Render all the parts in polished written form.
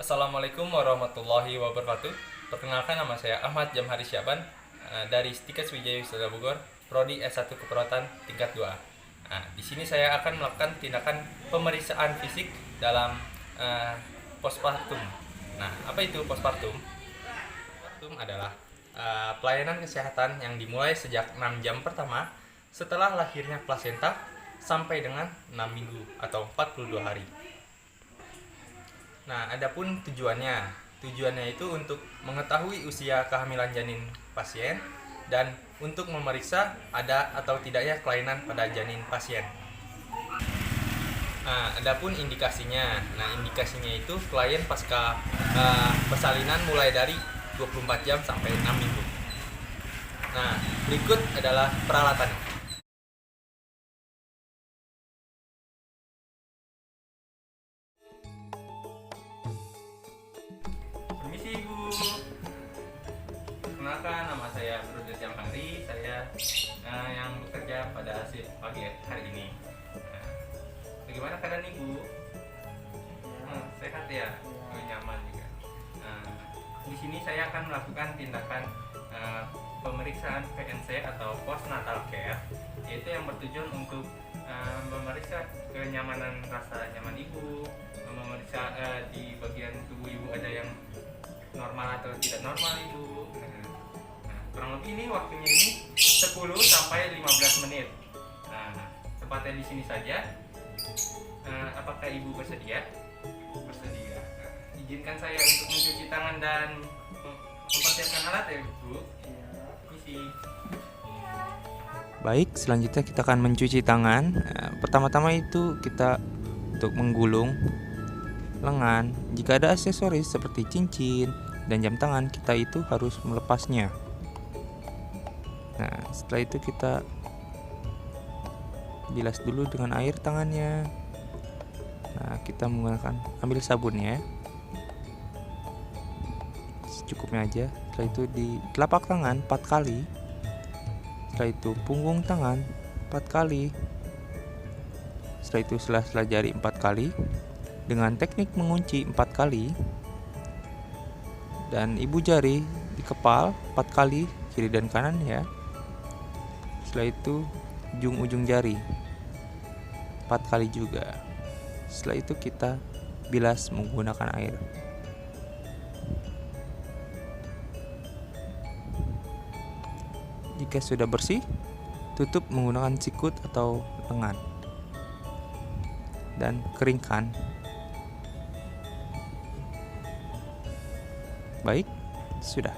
Assalamualaikum warahmatullahi wabarakatuh. Perkenalkan, nama saya Ahmad Jamhari Syaban dari Stikes Wijaya Wisuda Bogor, Prodi S1 Keperawatan tingkat 2. Di sini saya akan melakukan tindakan pemeriksaan fisik dalam postpartum. Apa itu postpartum? Postpartum adalah pelayanan kesehatan yang dimulai sejak 6 jam pertama setelah lahirnya plasenta sampai dengan 6 minggu atau 42 hari. Adapun tujuannya itu untuk mengetahui usia kehamilan janin pasien dan untuk memeriksa ada atau tidaknya kelainan pada janin pasien. Adapun indikasinya, indikasinya itu klien pasca persalinan mulai dari 24 jam sampai 6 minggu. Berikut adalah peralatannya. Permisi Ibu. Perkenalkan, nama saya Bro Jamhari. Saya yang bekerja pada pagi hari ini. Bagaimana keadaan Ibu? Sehat ya? Nyaman juga. Di sini saya akan melakukan tindakan pemeriksaan PNC atau postnatal care, yaitu yang bertujuan untuk memeriksa kenyamanan rasa nyaman ibu, memeriksa di bagian tubuh ibu ada yang normal atau tidak normal ibu. Kurang lebih ini waktunya ini 10 sampai 15 menit. Tepatnya di sini saja. Apakah ibu bersedia? Bersedia. Izinkan saya untuk mencuci tangan dan mempersiapkan alat ya Bu. Misi. Baik, selanjutnya kita akan mencuci tangan. Pertama-tama itu kita untuk menggulung lengan. Jika ada aksesoris seperti cincin dan jam tangan, kita itu harus melepasnya. Setelah itu kita bilas dulu dengan air tangannya. Kita menggunakan ambil sabunnya, secukupnya aja. Setelah itu di telapak tangan 4 kali. Setelah itu punggung tangan 4 kali. Setelah itu sela-sela jari 4 kali dengan teknik mengunci 4 kali. Dan ibu jari di kepal 4 kali, kiri dan kanan ya. Setelah itu ujung jari 4 kali juga. Setelah itu kita bilas menggunakan air. Jika sudah bersih, tutup menggunakan sikut atau lengan dan keringkan. Baik, sudah.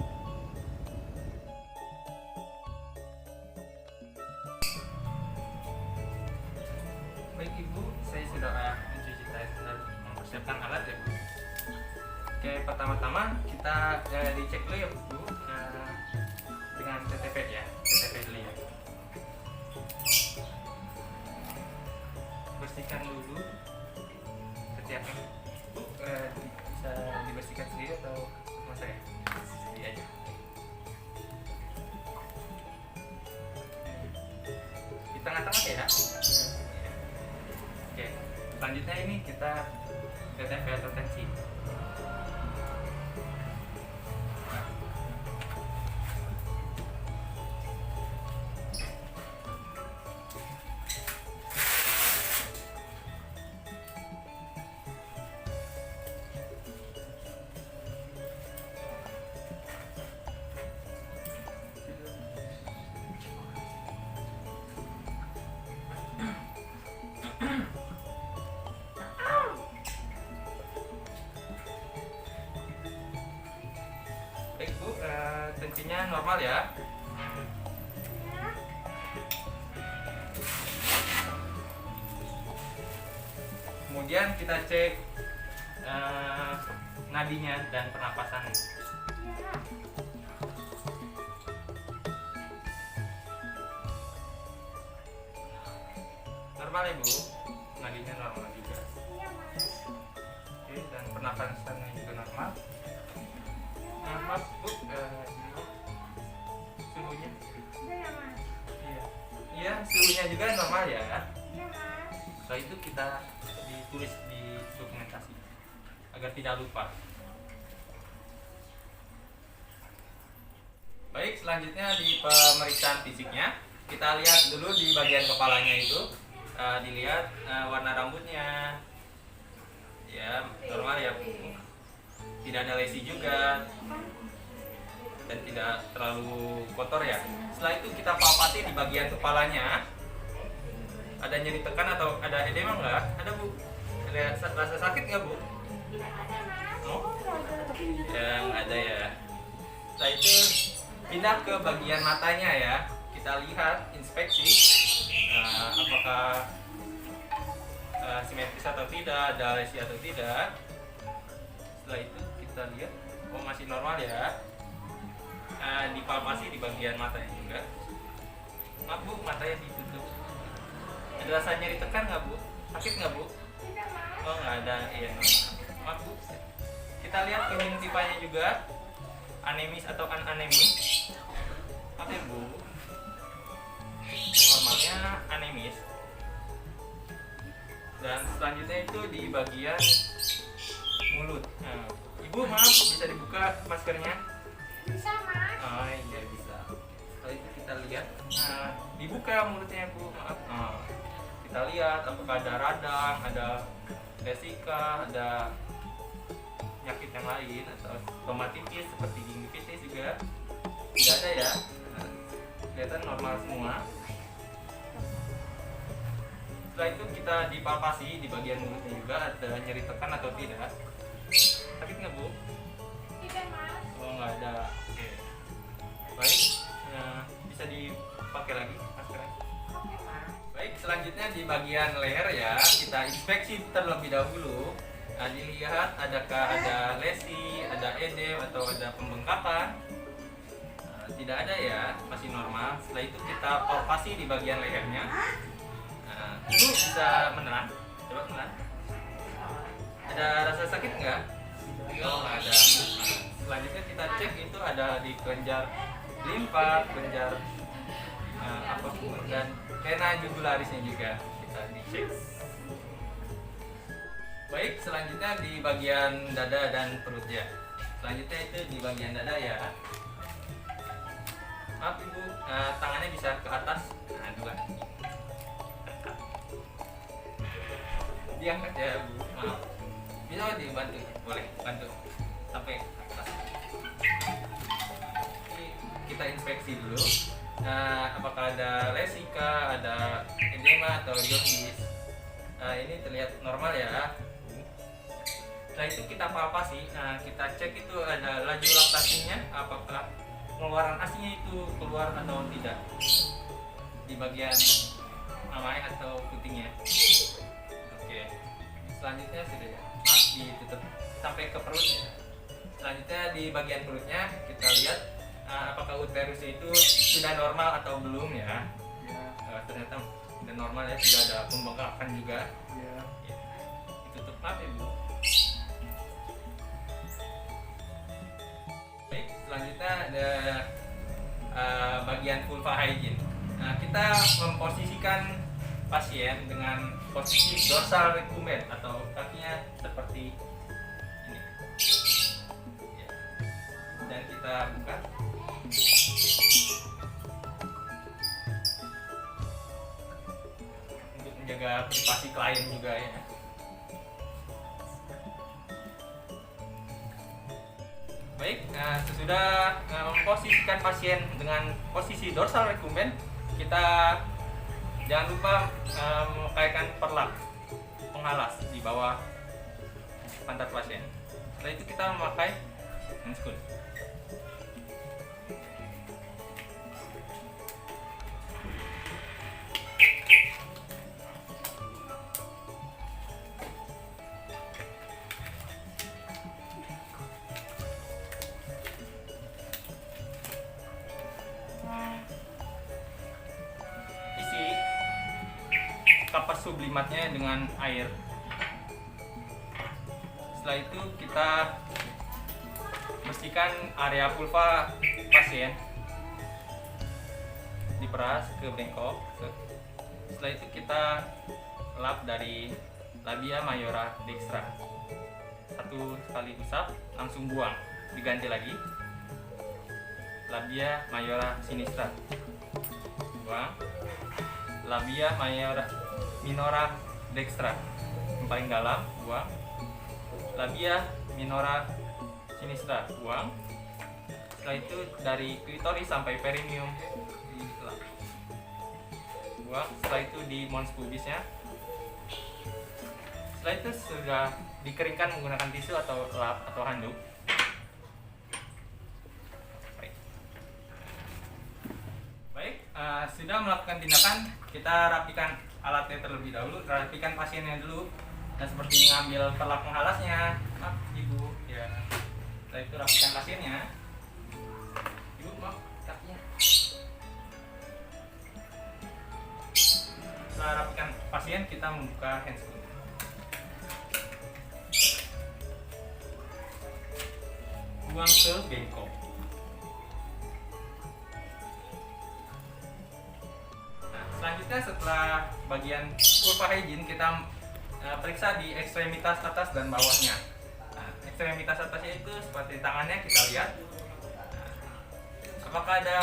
Baik Ibu, saya sudah mencuci tangan dan mempersiapkan alat ya Bu. Oke, pertama-tama kita dicek dulu ya Bu, dengan TTP ya, TTP dulu ya. Bersihkan dulu setiap Bu, bisa dibersihkan sendiri atau sama saya? Sendiri aja. Di tengah-tengah ya. Oke, selanjutnya ini kita TTP atau tensi. Baik Bu, tensinya normal ya. Kemudian kita cek nadinya dan pernapasan. Normal ya Bu, nadinya normal juga. Oke, dan pernapasannya juga normal. Maaf Bu, suhunya? Iya, suhunya juga normal ya. Setelah itu kita ditulis di dokumentasi agar tidak lupa. Baik, selanjutnya di pemeriksaan fisiknya kita lihat dulu di bagian kepalanya itu, dilihat warna rambutnya, ya normal ya, tidak ada lesi juga dan tidak terlalu kotor ya. Setelah itu kita palpasi di bagian kepalanya, ada nyeri tekan atau ada edema nggak? Ada bu? Ada rasa sakit nggak bu? Oh, ya nggak ada ya. Setelah itu pindah ke bagian matanya ya. Kita lihat inspeksi apakah simetris atau tidak, ada lesi atau tidak. Setelah itu kita lihat, oh masih normal ya. Dipalpasi di bagian matanya juga. Maaf bu, matanya ditutup. Ada rasa nyeri tekan nggak bu? Sakit nggak bu? Oh nggak ada, iya normal. Maaf bu. Kita lihat tipanya juga, anemis atau anemis. Apa ya bu? Normalnya anemis. Dan selanjutnya itu di bagian mulut. Nah, ibu maaf bisa dibuka maskernya? Bisa, Mas. Oh iya bisa. Setelah itu kita lihat, dibuka mulutnya bu, maaf. Kita lihat apakah ada radang, ada vesika, ada penyakit yang lain atau stomatitis seperti gingivitis juga tidak ada ya. Kelihatan normal semua. Setelah itu kita dipalpasi di bagian mulutnya juga, ada nyeri tekan atau tidak. Sakit nggak bu? Tidak, Mas. Oh nggak ada. Oke. Baik, bisa dipakai lagi maskernya. Oke, Mas. Baik, selanjutnya di bagian leher ya, kita inspeksi terlebih dahulu. Dilihat adakah ada lesi, ada edem atau ada pembengkakan. Tidak ada ya, masih normal. Setelah itu kita palpasi di bagian lehernya. Ibu bisa menelan, coba menelan. Ada rasa sakit nggak? Oh nggak ada. Selanjutnya kita cek itu ada di kelenjar limpa, kelenjar apapun, dan vena jugularisnya juga kita dicek. Baik, selanjutnya di bagian dada dan perut ya. Selanjutnya itu di bagian dada ya. Maaf ibu, tangannya bisa ke atas. Nah, dua. Diangkat ya bu, maaf. Bisa dibantu, boleh bantu sampai atas. Ini kita inspeksi dulu. Apakah ada lesika, ada edema atau jaundice. Ini terlihat normal ya. Setelah itu kita palpasi, kita cek itu ada laju laktasinya, apakah pengeluaran asinya itu keluar atau tidak di bagian mamai atau putingnya. Oke, selanjutnya sudah ya, maaf ditutup sampai ke perutnya. Selanjutnya di bagian perutnya kita lihat apakah uterus itu sudah normal atau belum ya. Ternyata sudah normal ya, sudah ada pembengkakan juga ya. Ditutup, maaf ya bu. Baik, selanjutnya ada bagian vulva hygiene. Kita memposisikan pasien dengan posisi dorsal recumbent atau kakinya seperti ini. Ya. Dan kita buka. Untuk menjaga privasi klien juga ya. Baik, sesudah memposisikan pasien dengan posisi dorsal recumbent, kita jangan lupa memakaikan perlak penghalas di bawah pantat pasien. Setelah itu kita memakai handscoon. Kapas sublimatnya dengan air. Setelah itu kita bersihkan area vulva pasien, diperas ke bengkok. Setelah itu kita lap dari labia mayora dextra. Satu kali usap langsung buang, diganti lagi. labia majora sinistra, buang. Labia minora dextra, yang paling dalam, buang. Labia minora sinistra, buang. Setelah itu dari klitoris sampai perineum buang. Setelah itu di mons pubisnya. Setelah itu sudah dikeringkan menggunakan tisu atau lap atau handuk. Sudah melakukan tindakan, kita rapikan alatnya terlebih dahulu, rapikan pasiennya dulu. Nah, seperti mengambil perlak penghalasnya, maaf ibu, ya. Setelah itu rapikan pasiennya. Ibu, maaf, kakinya. Setelah rapikan pasien, kita membuka handscoon. Buang ke bengkok. Selanjutnya setelah bagian kurva hygiene, kita periksa di ekstremitas atas dan bawahnya. Nah, ekstremitas atasnya itu seperti tangannya, kita lihat apakah ada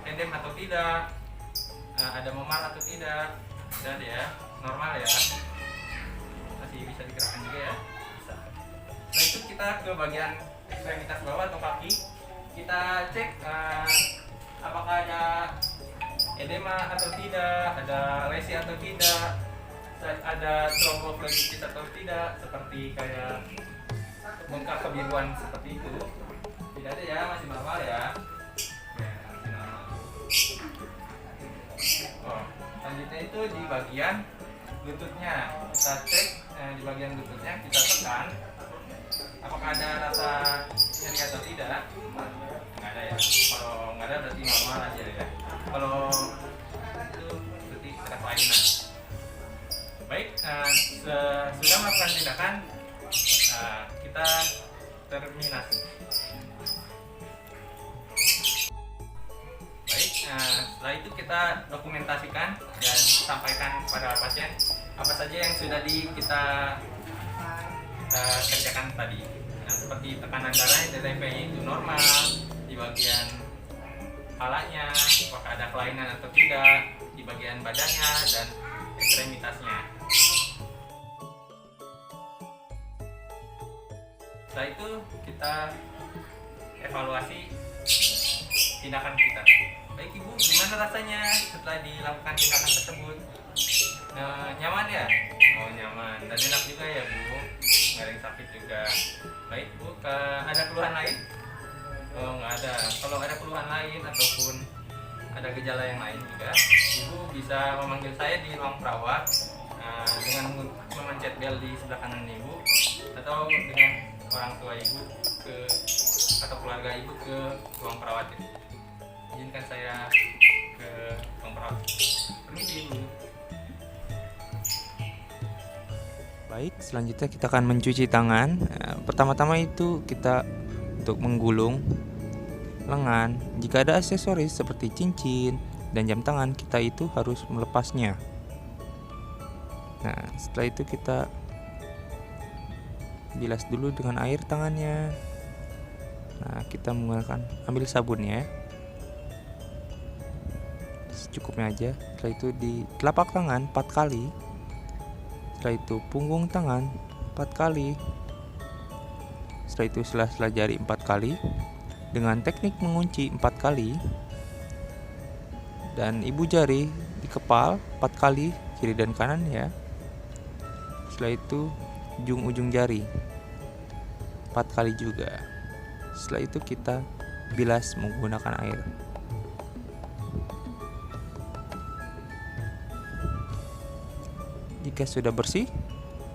pendem atau tidak, ada memar atau tidak. Dan ya normal ya, masih bisa digerakkan juga ya, bisa. Setelah itu kita ke bagian ekstremitas bawah atau kaki, kita cek apakah ada edema atau tidak, ada lesi atau tidak, ada tromboflebitis atau tidak, seperti kayak bengkak kebiruan seperti itu. Tidak ada ya, masih normal ya. Masih normal. Oh, selanjutnya itu di bagian lututnya, kita cek di bagian lututnya, kita tekan apakah ada rasa nyeri atau tidak. Nggak ada ya, kalau nggak ada berarti normal aja ya. Kalau itu berarti ada kelainan. Baik, sudah melakukan tindakan, kita terminasi. Baik, setelah itu kita dokumentasikan dan sampaikan kepada pasien apa saja yang sudah kita kerjakan tadi. Nah, seperti tekanan darahnya, TTP-nya itu normal, di bagian kepalanya apakah ada kelainan atau tidak, di bagian badannya dan ekstremitasnya. Setelah itu kita evaluasi tindakan kita. Baik ibu, gimana rasanya setelah dilakukan tindakan tersebut? Nyaman ya? Oh nyaman, dan enak juga ya bu, nggak ada yang sakit juga. Baik bu, ada keluhan lain? Oh nggak ada. Kalau ada keluhan lain ataupun ada gejala yang lain juga, ibu bisa memanggil saya di ruang perawat dengan memencet bel di sebelah kanan ibu, atau dengan orang tua ibu atau keluarga ibu ke ruang perawat. Izinkan saya ke ruang perawat. Permisi ibu. Baik, selanjutnya kita akan mencuci tangan. Pertama-tama itu kita untuk menggulung lengan. Jika ada aksesoris seperti cincin dan jam tangan, kita itu harus melepasnya. Nah, setelah itu kita bilas dulu dengan air tangannya. Nah, kita menggunakan ambil sabunnya, secukupnya aja. Setelah itu di telapak tangan 4 kali. Setelah itu punggung tangan 4 kali. Setelah itu sela-sela jari 4 kali dengan teknik mengunci 4 kali. Dan ibu jari di kepal 4 kali, kiri dan kanan ya. Setelah itu ujung-ujung jari 4 kali juga. Setelah itu kita bilas menggunakan air. Jika sudah bersih,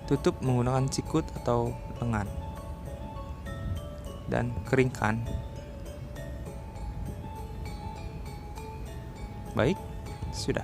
tutup menggunakan sikut atau lengan dan keringkan. Baik, sudah.